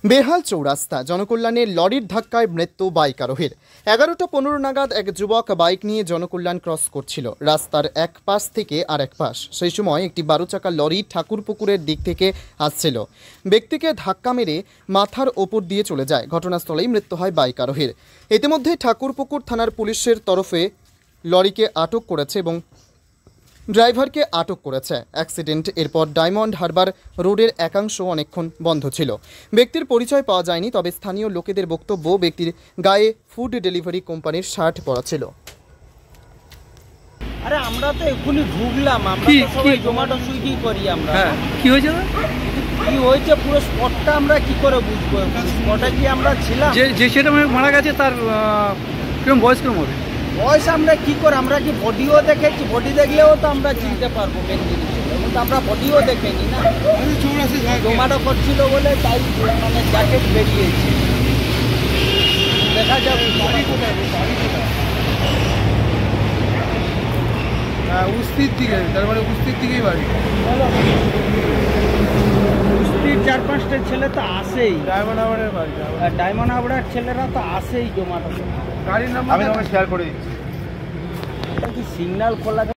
বেহাল চৌরাস্তা, জনকল্যাণে লরির ধাক্কায় মৃত্যু বাইক আরোহীর। 11:15 নাগাদ এক যুবক বাইক নিয়ে জনকল্যাণ ক্রস করছিল রাস্তার এক পাশ থেকে আর এক পাশ। সেই সময় একটি 12 চাকা লরি ঠাকুরপুকুরের দিক থেকে আসছিল, ব্যক্তিকে ধাক্কা মেরে মাথার ওপর দিয়ে চলে যায়। ঘটনাস্থলেই মৃত্যু হয় বাইক আরোহীর। ইতিমধ্যে ঠাকুরপুকুর থানার পুলিশের তরফে লরিকে আটক করেছে এবং ড্রাইভারকে আটক করেছে। অ্যাক্সিডেন্ট এরপর ডায়মন্ড হারবার রোডের একাংশ অনেকক্ষণ বন্ধ ছিল। ব্যক্তির পরিচয় পাওয়া যায়নি, তবে স্থানীয় লোকেদের বক্তব্য ব্যক্তির গায়ে ফুড ডেলিভারি কোম্পানির শার্ট পরা ছিল। আরে আমরা তো এক্ষুনি ঢুকলাম, আমরা তো সবাই জোম্যাটো সুইগি করি আমরা। হ্যাঁ, কি হয়েছে না? কি হয়েছে পুরো স্পটটা আমরা কি করে বুঝবো? স্পটে কি আমরা ছিলাম? যে সেটা মারা গেছে তার কিরকম বয়স কিরকম হবে? বয়স আমরা কি করে, আমরা কি বডিও দেখেছি? বডি দেখলেও তো আমরা চিনতে পারবো মেন জিনিস, কিন্তু আমরা বডিও দেখেনি না। জোম্যাটো করছিল বলে তাই মানে জ্যাকেট বেরিয়েছে, দেখা যাবে। উস্তির দিকে, তার মানে উস্তির দিকেই বাড়ি। উস্তির 4-5টা ছেলে তো আসেই, ডায়মন্ড হারবারের বাড়ি। ডায়মন্ড হারবারের ছেলেরা তো আসেই জোম্যাটো। গাড়ির নাম্বার আমি তোমাকে শেয়ার করে দিচ্ছি। কি সিগন্যাল খোলা